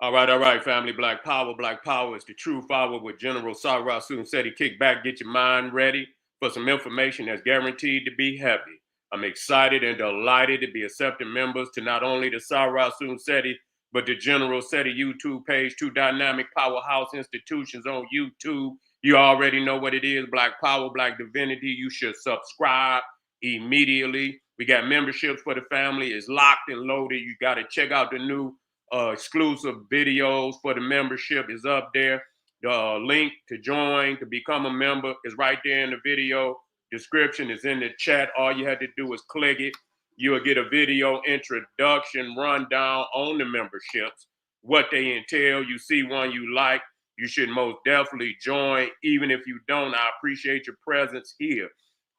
All right, family. Black Power. Black Power is the true power with General Sarah Soon said he kick back, get your mind ready for some information that's guaranteed to be heavy. I'm excited and delighted to be accepting members to not only the Sarah Soon Seti, but the General Seti YouTube page, two dynamic powerhouse institutions on YouTube. You already know what it is, Black Power, Black Divinity. You should subscribe immediately. We got memberships for the family. It's locked and loaded. You got to check out the new exclusive videos for the membership is up there. The link to join, to become a member is right there in the video description. Is in the chat. All you had to do is click it. You'll get a video introduction rundown on the memberships, what they entail. You see one you like, you should most definitely join. Even if you don't, I appreciate your presence here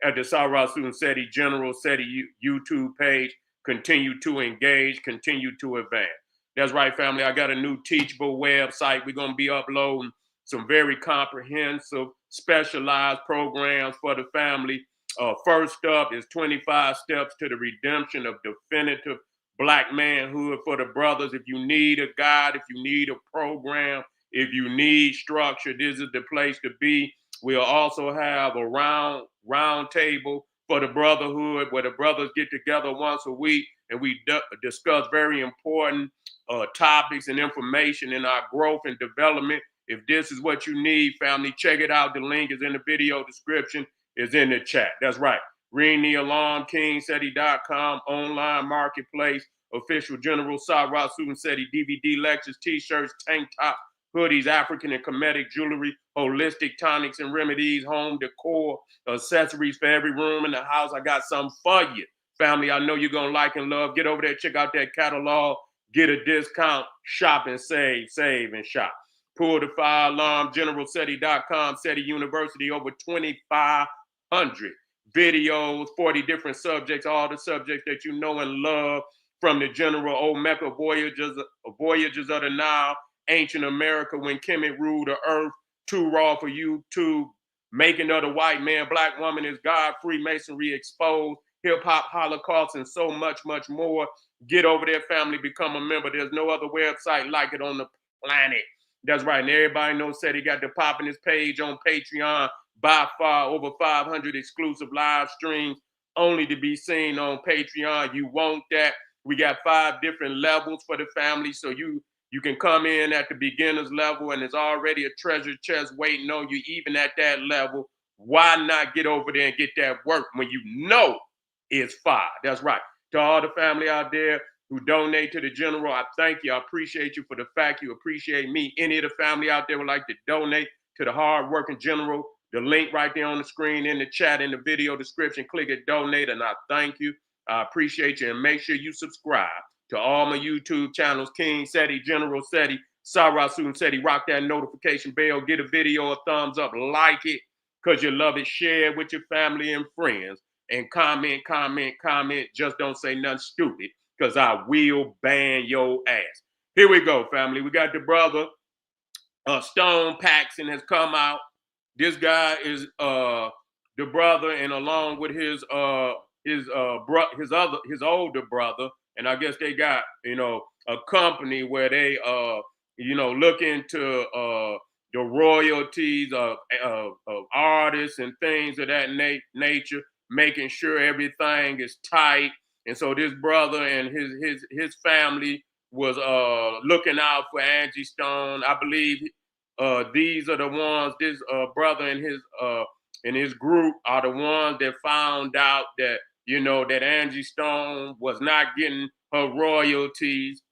at the Sarah Student SETI General SETI YouTube page. Continue to engage, continue to advance. That's right, family. I got a new teachable website. We're going to be uploading some very comprehensive, specialized programs for the family. First up is 25 Steps to the Redemption of Definitive Black Manhood for the brothers. If you need a guide, if you need a program, if you need structure, this is the place to be. We'll also have a round table for the brotherhood where the brothers get together once a week and we discuss very important topics and information in our growth and development. If this is what you need, family, check it out. The link is in the video description, is in the chat. That's right. Ring the alarm, kingseti.com, online marketplace, official General Sarah Student SETI DVD lectures, t-shirts, tank top, hoodies, African and Kemetic jewelry, holistic tonics and remedies, home decor, accessories for every room in the house. I got something for you. Family, I know you're going to like and love. Get over there, check out that catalog, get a discount, shop and save and shop. Pull the fire alarm, generalseti.com, SETI University, over 2,500 videos, 40 different subjects, all the subjects that you know and love, from the general Omega voyages of the Nile, ancient America when Kemet ruled the earth, Too Raw for You, to Making of the White Man, Black Woman is God, Freemasonry exposed, hip hop, Holocaust, and so much, much more. Get over there, family, become a member. There's no other website like it on the planet. That's right. And everybody knows said he got the popping his page on Patreon. By far, over 500 exclusive live streams only to be seen on Patreon. You want that? We got 5 different levels for the family, so you can come in at the beginner's level and there's already a treasure chest waiting on you, even at that level. Why not get over there and get that work when you know it's fire? That's right. To all the family out there who donate to the general, I thank you. I appreciate you for the fact you appreciate me. Any of the family out there would like to donate to the hard-working general, the link right there on the screen, in the chat, in the video description, click it, donate, and I thank you. I appreciate you, and make sure you subscribe to all my YouTube channels, King SETI, General SETI, Sarah Soon SETI. Rock that notification bell, get a video a thumbs up, like it, because you love it, share it with your family and friends, and comment. Just don't say nothing stupid, because I will ban your ass. Here we go, family. We got the brother, Stone Paxon has come out. This guy is the brother, and along with his older brother, and I guess they got a company where they look into the royalties of artists and things of that nature, making sure everything is tight. And so this brother and his family was looking out for Angie Stone. I believe these are the ones. This brother and his group are the ones that found out that that Angie Stone was not getting her royalties.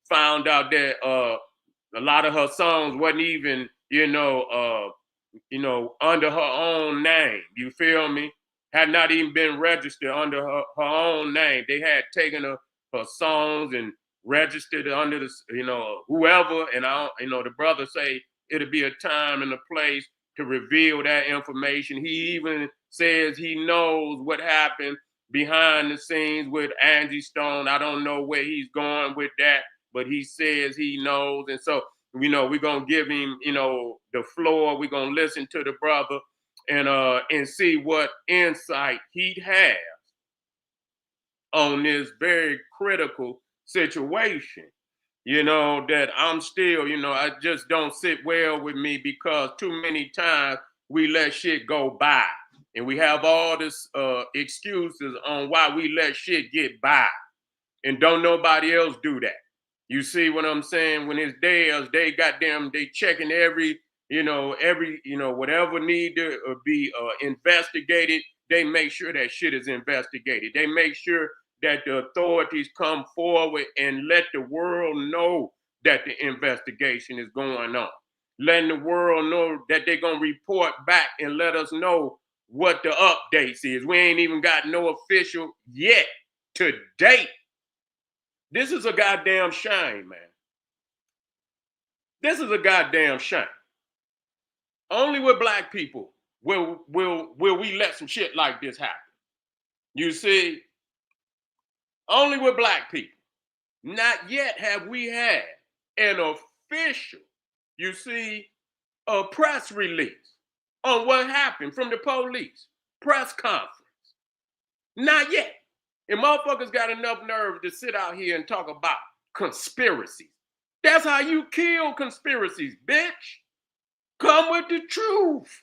Found out that a lot of her songs wasn't even under her own name. You feel me? Had not even been registered under her own name. They had taken her songs and registered under the whoever. And the brother say it'll be a time and a place to reveal that information. He even says he knows what happened behind the scenes with Angie Stone. I don't know where he's going with that, but he says he knows. And so, we're going to give him, the floor. We're going to listen to the brother and see what insight he has on this very critical situation. that I'm still, I just don't sit well with me because too many times we let shit go by. And we have all this excuses on why we let shit get by. And don't nobody else do that. You see what I'm saying? When it's theirs, they checking every, whatever need to be investigated. They make sure that shit is investigated. They make sure that the authorities come forward and let the world know that the investigation is going on. Letting the world know that they're going to report back and let us know what the updates is. We ain't even got no official yet to date. This is a goddamn shame, man. This is a goddamn shame. Only with black people will we let some shit like this happen. You see, only with black people. Not yet have we had an official, you see, a press release on what happened from the police. Press conference. Not yet. And motherfuckers got enough nerve to sit out here and talk about conspiracies. That's how you kill conspiracies, bitch. Come with the truth.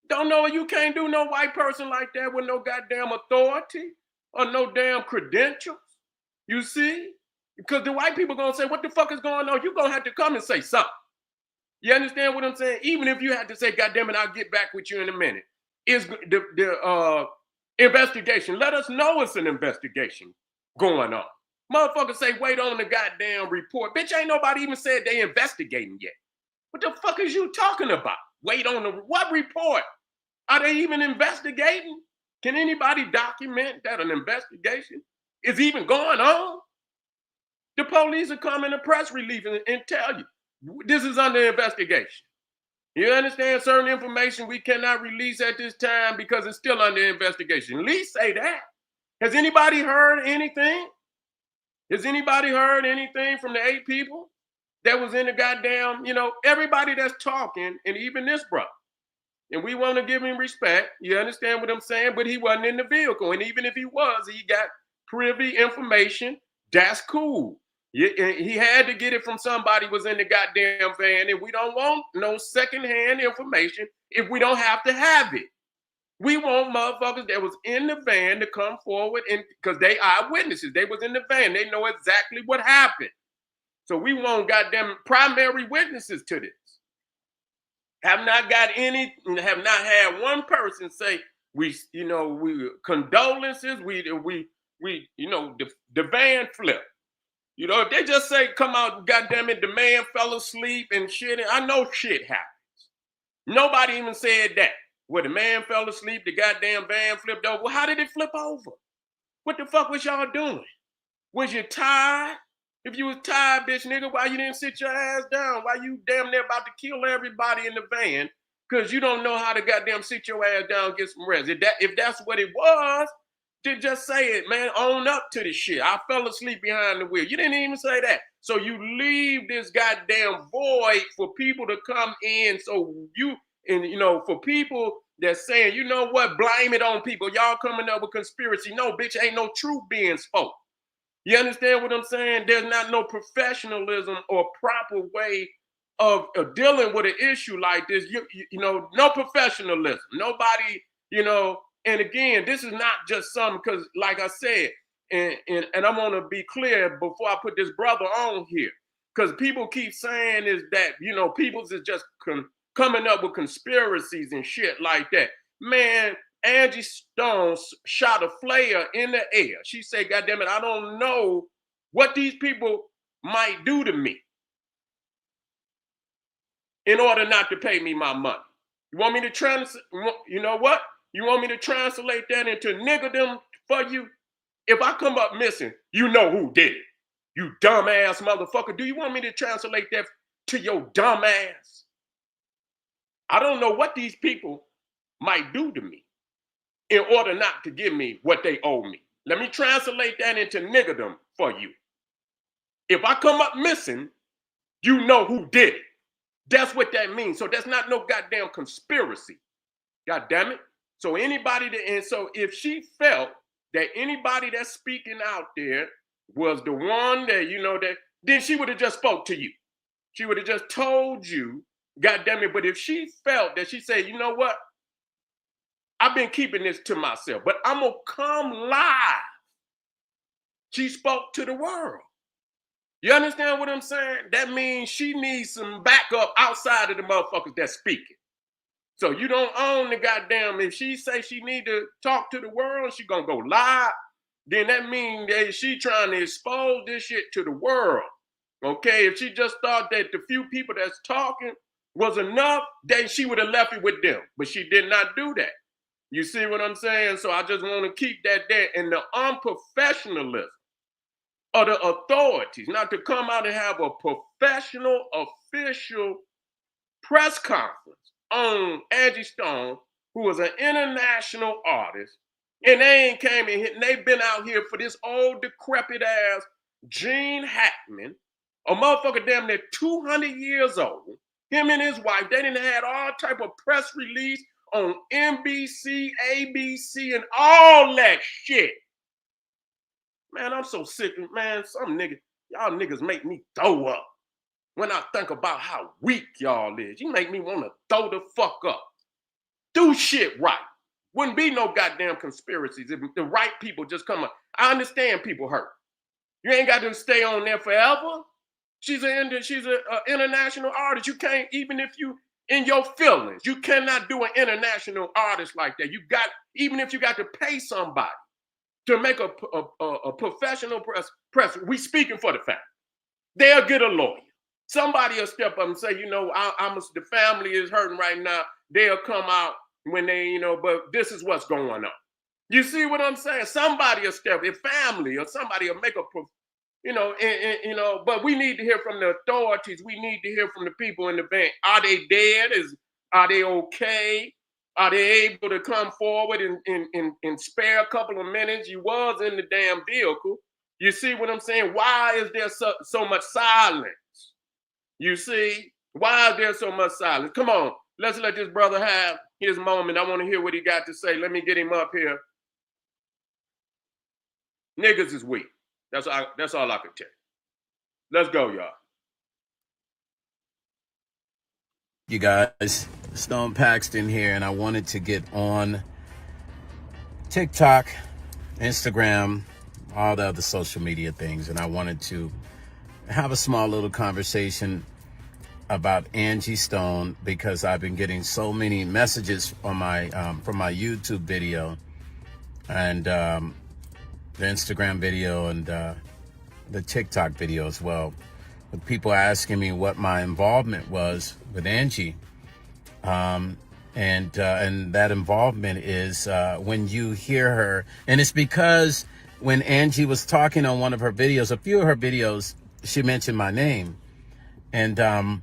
Don't know you can't do no white person like that with no goddamn authority or no damn credentials. You see? Because the white people gonna say, what the fuck is going on? You're gonna have to come and say something. You understand what I'm saying? Even if you had to say, goddamn it, I'll get back with you in a minute. Is the investigation. Let us know it's an investigation going on. Motherfuckers say, wait on the goddamn report. Bitch, ain't nobody even said they investigating yet. What the fuck is you talking about? Wait on what report? Are they even investigating? Can anybody document that an investigation is even going on? The police will come in a press release and tell you, this is under investigation. You understand? Certain information we cannot release at this time because it's still under investigation. At least say that. Has anybody heard anything? Has anybody heard anything from the 8 people that was in the goddamn, everybody that's talking, and even this brother. And we want to give him respect. You understand what I'm saying? But he wasn't in the vehicle. And even if he was, he got privy information. That's cool. He had to get it from somebody who was in the goddamn van, and we don't want no secondhand information if we don't have to have it. We want motherfuckers that was in the van to come forward, and because they eyewitnesses, they was in the van, they know exactly what happened. So we want goddamn primary witnesses to this. Have not had one person say we condolences, the van flipped. If they just say, come out, goddamn it, the man fell asleep and shit, I know shit happens. Nobody even said that. Well, the man fell asleep, the goddamn van flipped over. Well, how did it flip over? What the fuck was y'all doing? Was you tired? If you was tired, bitch nigga, why you didn't sit your ass down? Why you damn near about to kill everybody in the van? Because you don't know how to goddamn sit your ass down and get some rest. If that's what it was, then just say it, man. Own up to the shit. I fell asleep behind the wheel. You didn't even say that. So you leave this goddamn void for people to come in. So for people that's saying, you know what, blame it on people. Y'all coming up with conspiracy. No, bitch, ain't no truth being spoke. You understand what I'm saying? There's not no professionalism or proper way of dealing with an issue like this. No professionalism. Nobody, and again, this is not just something because, like I said, and I'm going to be clear before I put this brother on here, because people keep saying is that, people's is just coming up with conspiracies and shit like that. Man, Angie Stone shot a flare in the air. She said, God damn it, I don't know what these people might do to me in order not to pay me my money. You want me to translate? You know what? You want me to translate that into niggerdom for you? If I come up missing, you know who did it. You dumbass motherfucker. Do you want me to translate that to your dumb ass? I don't know what these people might do to me in order not to give me what they owe me. Let me translate that into niggerdom for you. If I come up missing, you know who did it. That's what that means. So that's not no goddamn conspiracy. God damn it. So if she felt that anybody that's speaking out there was the one that, that then she would have just spoke to you. She would have just told you, God damn it. But if she felt that, she said, you know what? I've been keeping this to myself, but I'm going to come live. She spoke to the world. You understand what I'm saying? That means she needs some backup outside of the motherfuckers that's speaking. So you don't own the goddamn, if she say she need to talk to the world, she gonna go live, then that means that she trying to expose this shit to the world. Okay, if she just thought that the few people that's talking was enough, then she would have left it with them. But she did not do that. You see what I'm saying? So I just want to keep that there. And the unprofessionalism of the authorities, not to come out and have a professional, official press conference on Angie Stone, who was an international artist, and they ain't came in here, and they've been out here for this old decrepit ass Gene Hackman, a motherfucker damn near 200 years old. Him and his wife, they didn't had all type of press release on NBC, ABC, and all that shit. Man, I'm so sick of, man, some niggas, y'all niggas make me throw up. When I think about how weak y'all is, you make me want to throw the fuck up. Do shit right. Wouldn't be no goddamn conspiracies if the right people just come up. I understand people hurt. You ain't got to stay on there forever. She's an international artist. You can't, even if you in your feelings, you cannot do an international artist like that. You got, even if you got to pay somebody to make a professional press, we speaking for the fact. They'll get a lawyer. Somebody will step up and say, the family is hurting right now. They'll come out when they, but this is what's going on. You see what I'm saying? Somebody will step, a family or somebody will make but we need to hear from the authorities. We need to hear from the people in the bank. Are they dead? Are they okay? Are they able to come forward and spare a couple of minutes? You was in the damn vehicle. You see what I'm saying? Why is there so much silence? You see, why is there so much silence? Come on, let's let this brother have his moment. I want to hear what he got to say. Let me get him up here. Niggas is weak. That's all I can tell you. Let's go, y'all. You guys, Stone Paxton here, and I wanted to get on TikTok, Instagram, all the other social media things, and I wanted to have a small little conversation about Angie Stone because I've been getting so many messages on my from my YouTube video and the Instagram video and the TikTok video as well, with people asking me what my involvement was with Angie, and that involvement is when you hear her, and it's because when Angie was talking on one of her videos, a few of her videos, she mentioned my name. And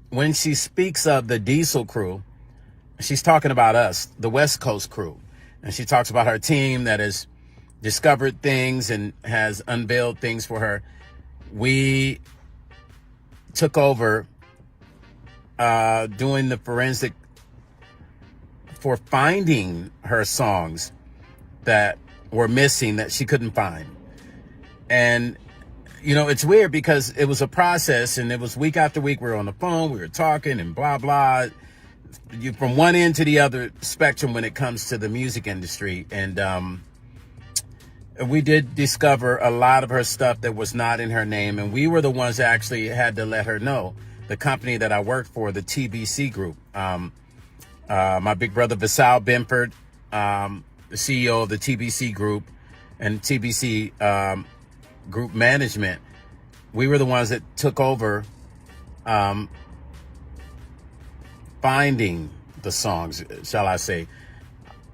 when she speaks of the Diesel crew, she's talking about us, the West Coast crew. And she talks about her team that has discovered things and has unveiled things for her. We took over doing the forensic for finding her songs that were missing that she couldn't find. And it's weird because it was a process, and it was week after week. We were on the phone, we were talking and blah, blah. You from one end to the other spectrum when it comes to the music industry. And we did discover a lot of her stuff that was not in her name. And we were the ones that actually had to let her know. The company that I worked for, the TBC Group. My big brother, Vasal Benford, the CEO of the TBC Group and TBC Group Management, we were the ones that took over finding the songs, shall I say.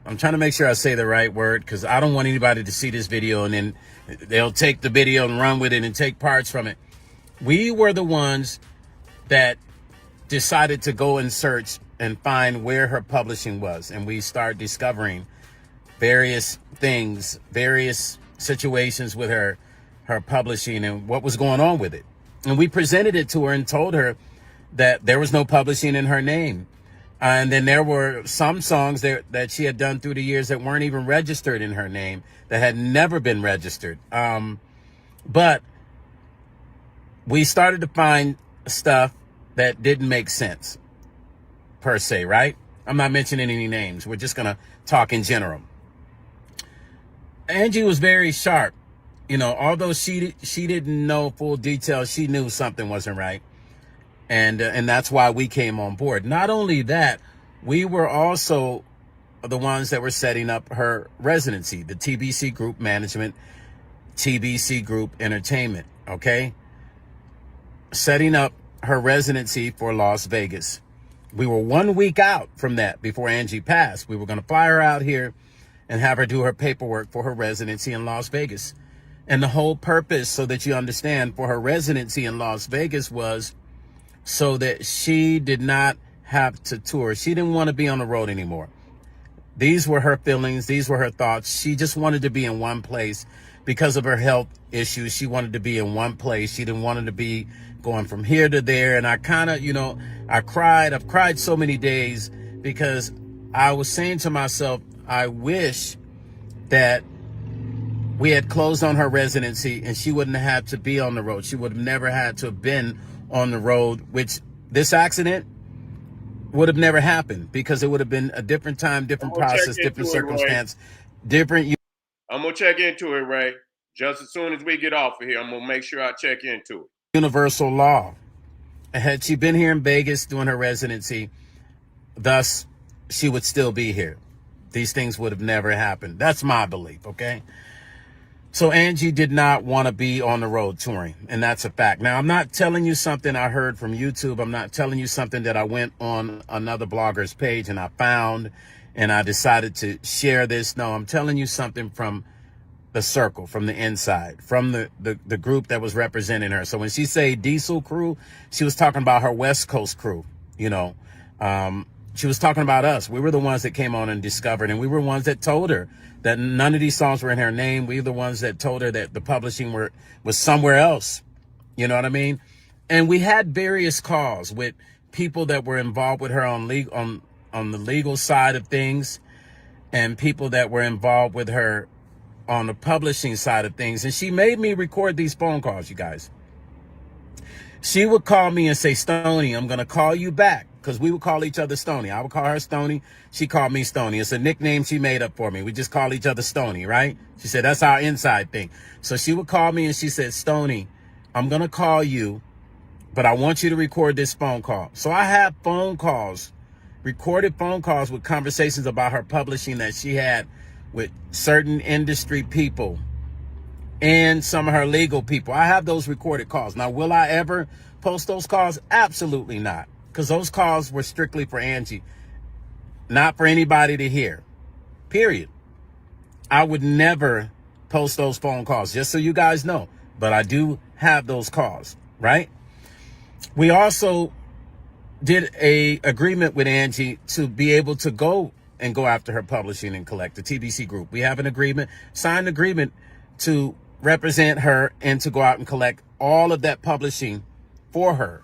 I'm trying to make sure I say the right word because I don't want anybody to see this video and then they'll take the video and run with it and take parts from it. We were the ones that decided to go and search and find where her publishing was. And we started discovering various things, various situations with her publishing and what was going on with it. And we presented it to her and told her that there was no publishing in her name. And then there were some songs that she had done through the years that weren't even registered in her name, that had never been registered. But we started to find stuff that didn't make sense per se, right? I'm not mentioning any names. We're just going to talk in general. Angie was very sharp. You know, although she didn't know full details, she knew something wasn't right. And that's why we came on board. Not only that, we were also the ones that were setting up her residency, the TBC Group Management, TBC Group Entertainment, okay? Setting up her residency for Las Vegas. We were 1 week out from that before Angie passed. We were going to fly her out here and have her do her paperwork for her residency in Las Vegas. And the whole purpose, so that you understand, for her residency in Las Vegas was so that she did not have to tour. She didn't want to be on the road anymore. These were her feelings. These were her thoughts. She just wanted to be in one place because of her health issues. She wanted to be in one place. She didn't want to be going from here to there. And I kind of, you know, I've cried so many days because I was saying to myself, I wish that we had closed on her residency and she wouldn't have to be on the road. She would have never had to have been on the road, which this accident would have never happened because it would have been a different time, different process, different circumstance, different. I'm going to check into it, Ray. Just as soon as we get off of here, I'm going to make sure I check into it. Universal law. Had she been here in Vegas doing her residency, thus she would still be here. These things would have never happened. That's my belief, okay? So Angie did not want to be on the road touring, and that's a fact. Now, I'm not telling you something I heard from YouTube. I'm not telling you something that I went on another blogger's page and I found and I decided to share this. No, I'm telling you something from the circle, from the inside, from the group that was representing her. So when she say Diesel crew, she was talking about her West Coast crew, you know. She was talking about us. We were the ones that came on and discovered, and we were ones that told her that none of these songs were in her name. We were the ones that told her that the publishing was somewhere else. You know what I mean? And we had various calls with people that were involved with her on the legal side of things, and people that were involved with her on the publishing side of things. And she made me record these phone calls, you guys. She would call me and say, Stoney, I'm going to call you back. Because we would call each other Stoney. I would call her Stoney. She called me Stoney. It's a nickname she made up for me. We just call each other Stoney, right? She said, that's our inside thing. So she would call me and she said, Stoney, I'm going to call you, but I want you to record this phone call. So I have phone calls, recorded phone calls with conversations about her publishing that she had with certain industry people and some of her legal people. I have those recorded calls. Now, will I ever post those calls? Absolutely not. Because those calls were strictly for Angie, not for anybody to hear, period. I would never post those phone calls, just so you guys know. But I do have those calls, right? We also did a agreement with Angie to be able to go after her publishing and collect, the TBC Group. We have an agreement, signed agreement to represent her and to go out and collect all of that publishing for her.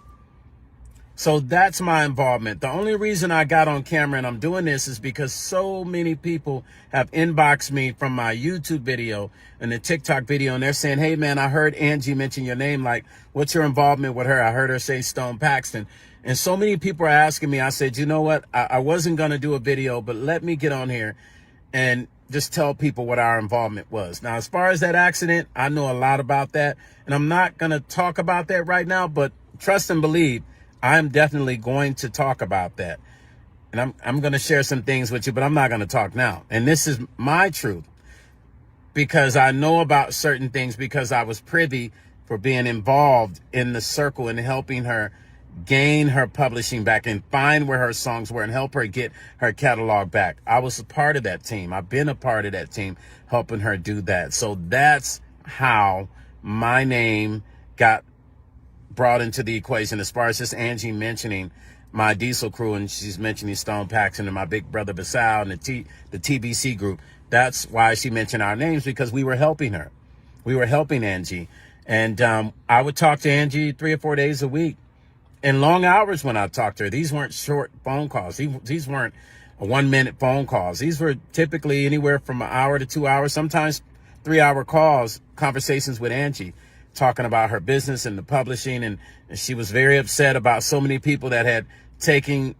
So that's my involvement. The only reason I got on camera and I'm doing this is because so many people have inboxed me from my YouTube video and the TikTok video, and they're saying, hey, man, I heard Angie mention your name. Like, what's your involvement with her? I heard her say Stone Paxton. And so many people are asking me. I said, you know what? I wasn't going to do a video, but let me get on here and just tell people what our involvement was. Now, as far as that accident, I know a lot about that, and I'm not going to talk about that right now, but trust and believe, I'm definitely going to talk about that. And I'm going to share some things with you, but I'm not going to talk now. And this is my truth, because I know about certain things, because I was privy for being involved in the circle and helping her gain her publishing back and find where her songs were and help her get her catalog back. I was a part of that team. I've been a part of that team, helping her do that. So that's how my name got brought into the equation. As far as just Angie mentioning my Diesel crew, and she's mentioning Stone Paxton and my big brother Basal and the TBC Group, that's why she mentioned our names, because we were helping her. We were helping Angie. And I would talk to Angie 3 or 4 days a week, and long hours when I talked to her. These weren't short phone calls. These weren't 1 minute phone calls. These were typically anywhere from an hour to 2 hours, sometimes 3 hour calls, conversations with Angie. talking about her business and the publishing, and she was very upset about so many people that taken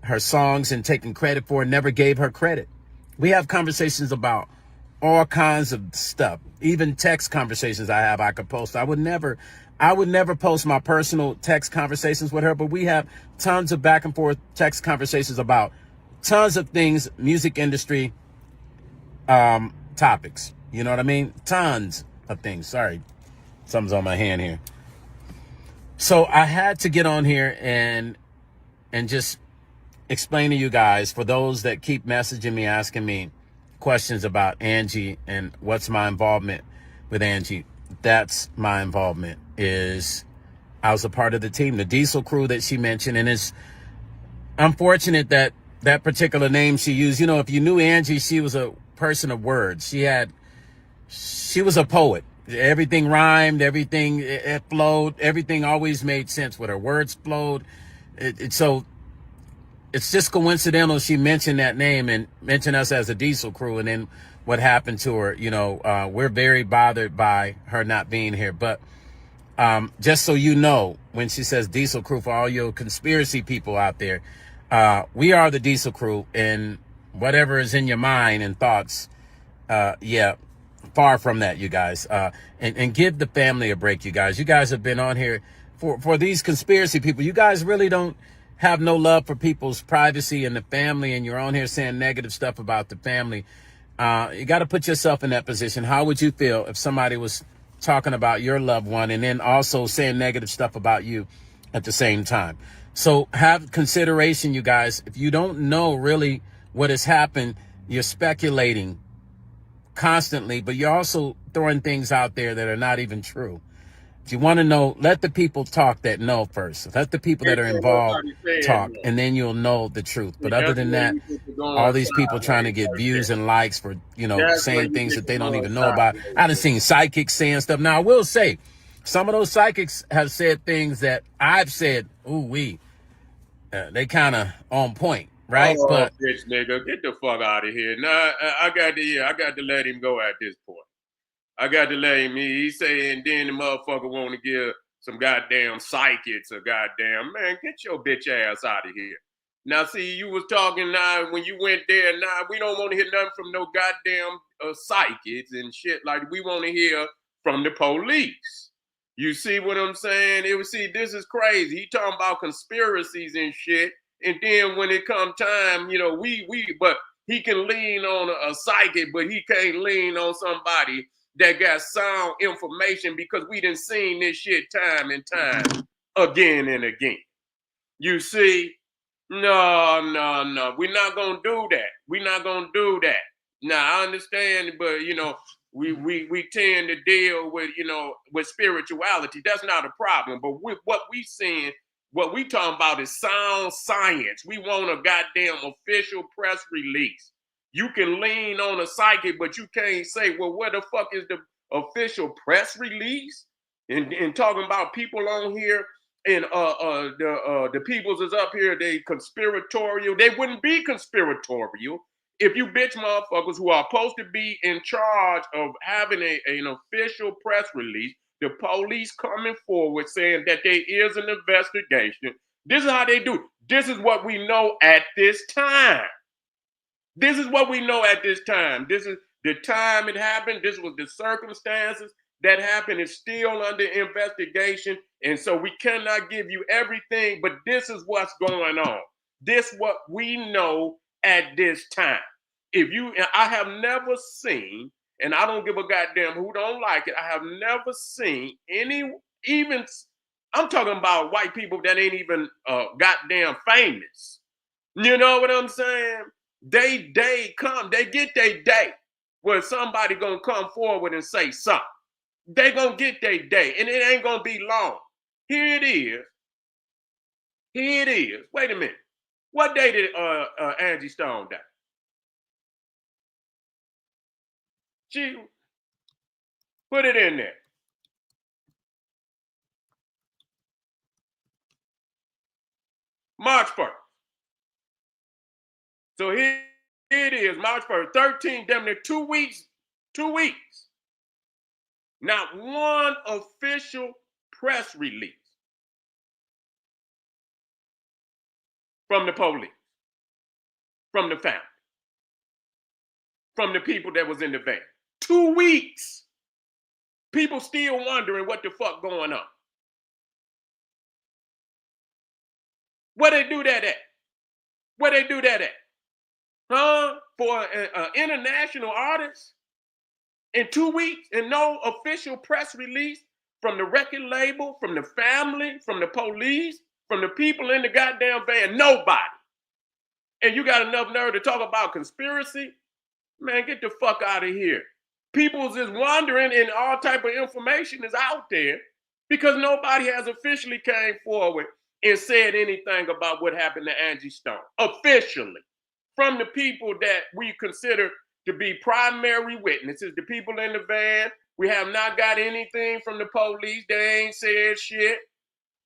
her songs and taken credit for and never gave her credit. We have conversations about all kinds of stuff, even text conversations I could post. I would never post my personal text conversations with her, but we have tons of back and forth text conversations about tons of things, music industry, topics. You know what I mean? Tons of things. Sorry, something's on my hand here. So I had to get on here and just explain to you guys, for those that keep messaging me, asking me questions about Angie and what's my involvement with Angie. That's my involvement. Is I was a part of the team, the Diesel crew that she mentioned, and it's unfortunate that that particular name she used. You know, if you knew Angie, she was a person of words. She was a poet. Everything rhymed, everything it flowed, everything always made sense with her. Words flowed. So it's just coincidental she mentioned that name and mentioned us as a Diesel crew, and then what happened to her. You know, we're very bothered by her not being here. But just so you know, when she says Diesel crew, for all your conspiracy people out there, we are the Diesel crew, and whatever is in your mind and thoughts, yeah, far from that, you guys. And give the family a break, you guys. You guys have been on here for these conspiracy people. You guys really don't have no love for people's privacy and the family, and you're on here saying negative stuff about the family. You got to put yourself in that position. How would you feel if somebody was talking about your loved one and then also saying negative stuff about you at the same time? So have consideration, you guys. If you don't know really what has happened, you're speculating constantly, but you're also throwing things out there that are not even true. If you want to know, let the people talk that know first. Let the people that are involved talk, and then you'll know the truth. But other than that, all these people trying to get views and likes for, saying things that they don't even know about. I done seen psychics saying stuff. Now, I will say, some of those psychics have said things that I've said, they kind of on point, right? Oh, but bitch, nigga, get the fuck out of here. Nah, I got to let him go at this point. I got to let him. He's saying then the motherfucker want to give some goddamn psychics a goddamn, man, get your bitch ass out of here. Now, see, you was talking now when you went there. Now, we don't want to hear nothing from no goddamn psychics and shit. Like, we want to hear from the police. You see what I'm saying? This is crazy. He talking about conspiracies and shit. And then when it come time, but he can lean on a psychic, but he can't lean on somebody that got sound information, because we done seen this shit time and time again and again. You see? No. We're not gonna do that. We're not gonna do that. Now I understand, but we tend to deal with with spirituality. That's not a problem. But with what we seeing, what we talking about is sound science. We want a goddamn official press release. You can lean on a psychic, but you can't say, well, where the fuck is the official press release? And talking about people on here, and the peoples is up here, they conspiratorial. They wouldn't be conspiratorial if you bitch motherfuckers who are supposed to be in charge of having an official press release, the police coming forward saying that there is an investigation. This is how they do. This is what we know at this time. This is what we know at this time. This is the time it happened. This was the circumstances that happened. It's still under investigation. And so we cannot give you everything, but this is what's going on. This is what we know at this time. I have never seen, and I don't give a goddamn who don't like it, I have never seen I'm talking about white people that ain't even goddamn famous. You know what I'm saying? They get their day where somebody gonna come forward and say something. They gonna get their day, and it ain't gonna be long. Here it is. Wait a minute. What day did Angie Stone die? She put it in there. March 1st. So here it is, March 1st, 13, damn near 2 weeks. 2 weeks. Not one official press release from the police, from the family, from the people that was in the van. 2 weeks. People still wondering what the fuck going on. Where they do that at? Where they do that at? Huh? For an international artist in 2 weeks and no official press release from the record label, from the family, from the police, from the people in the goddamn van, nobody. And you got enough nerve to talk about conspiracy? Man, get the fuck out of here. People's is wondering and all type of information is out there because nobody has officially came forward and said anything about what happened to Angie Stone. Officially. From the people that we consider to be primary witnesses, the people in the van. We have not got anything from the police. They ain't said shit.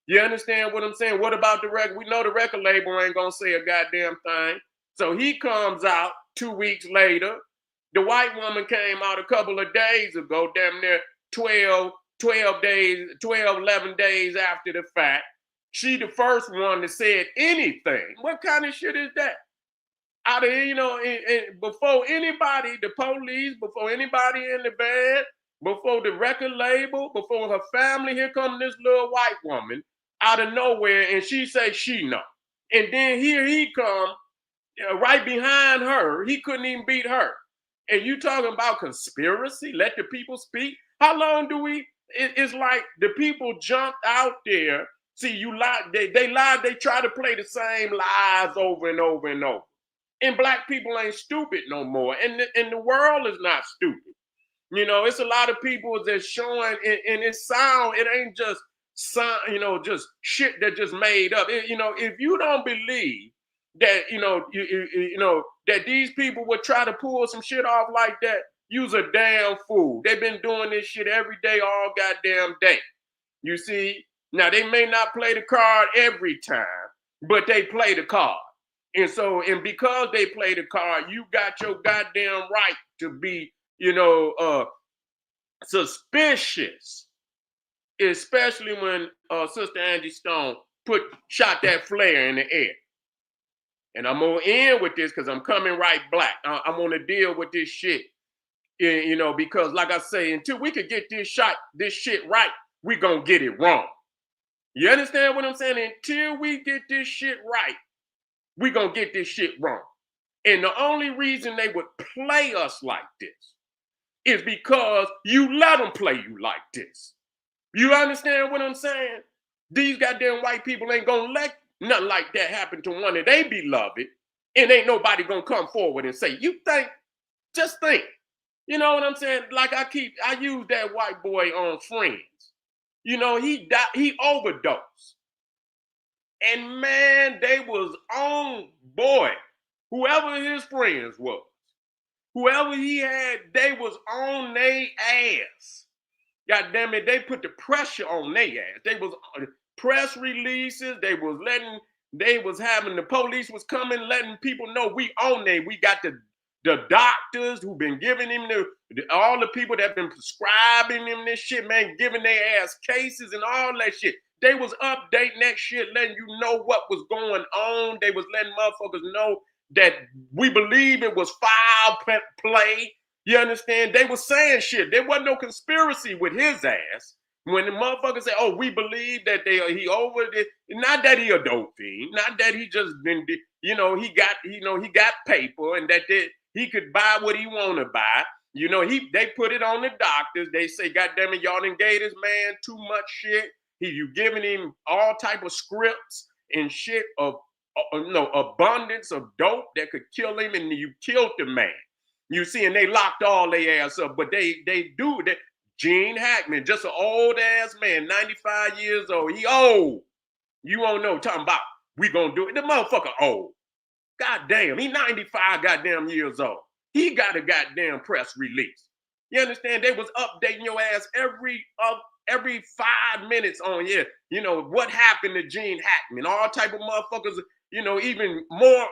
You understand what I'm saying? What about the record? We know the record label ain't gonna say a goddamn thing. So he comes out 2 weeks later. The white woman came out a couple of days ago, damn near 12 days, 12, 11 days after the fact. She the first one that said anything. What kind of shit is that? Out of, before anybody, the police, before anybody in the band, before the record label, before her family, here comes this little white woman out of nowhere, and she say she know. And then here he come, right behind her. He couldn't even beat her. And you talking about conspiracy? Let the people speak. How long do we? It's like the people jumped out there. See, you lie. They lied. They try to play the same lies over and over and over. And black people ain't stupid no more. And the world is not stupid. It's a lot of people that's showing, and it sound. It ain't just sound. Just shit that just made up. If you don't believe that that these people would try to pull some shit off like that, you's a damn fool. They've been doing this shit every day, all goddamn day. You see, now they may not play the card every time, but they play the card. And because they play the card, you got your goddamn right to be, suspicious, especially when Sister Angie Stone shot that flare in the air. And I'm gonna end with this because I'm coming right black. I'm gonna deal with this shit, because like I say, until we could get this shit right, we gonna get it wrong. You understand what I'm saying? Until we get this shit right, we gonna get this shit wrong. And the only reason they would play us like this is because you let them play you like this. You understand what I'm saying? These goddamn white people ain't gonna let nothing like that happen to one of they beloved, and ain't nobody gonna come forward and say, you think, just think. You know what I'm saying? Like I use that white boy on Friends. He died, he overdosed. And man, they was on, boy, whoever his friends was, whoever he had, they was on their ass. God damn it, they put the pressure on their ass. They was press releases, they was having, the police was coming, letting people know we own they. We got the doctors who've been giving him all the people that have been prescribing him this shit, man, giving their ass cases and all that shit. They was updating that shit, letting you know what was going on. They was letting motherfuckers know that we believe it was foul play. You understand? They was saying shit. There wasn't no conspiracy with his ass. When the motherfuckers say, "Oh, we believe that he over it," not that he a dope fiend, not that he just been, he got paper and that he could buy what he want to buy. They put it on the doctors. They say, "God damn it, y'all done gave this man too much shit. You giving him all type of scripts and shit of abundance of dope that could kill him, and you killed the man." You see, and they locked all their ass up, but they do that. Gene Hackman, just an old ass man, 95 years old. He old. You won't know. Talking about we gonna do it. The motherfucker old. God damn, he 95 goddamn years old. He got a goddamn press release. You understand? They was updating your ass every 5 minutes on here. What happened to Gene Hackman? All type of motherfuckers. Even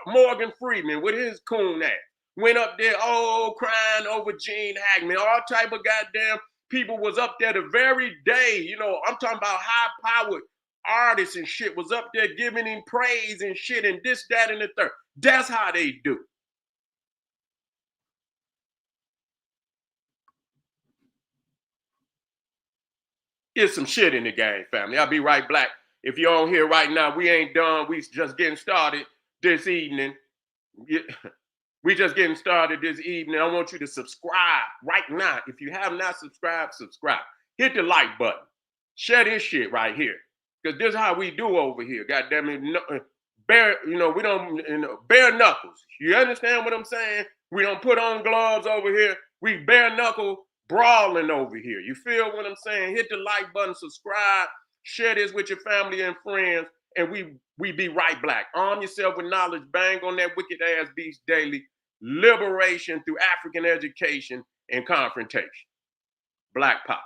Morgan Freeman with his coon ass went up there, crying over Gene Hackman. All type of goddamn people was up there the very day, you know, I'm talking about high-powered artists and shit was up there giving him praise and shit and this, that, and the third. That's how they do. Here's some shit in the game, family. I'll be right back. If you're on here right now, we ain't done. We just getting started this evening. We just getting started this evening. I want you to subscribe right now. If you have not subscribed, subscribe. Hit the like button. Share this shit right here. Because this is how we do over here. God damn it. Bare, you know, we don't, you know, bare knuckles. You understand what I'm saying? We don't put on gloves over here. We bare knuckle brawling over here. You feel what I'm saying? Hit the like button, subscribe, share this with your family and friends, and we be right black. Arm yourself with knowledge, bang on that wicked ass beast daily. Liberation through African education and confrontation. Black power.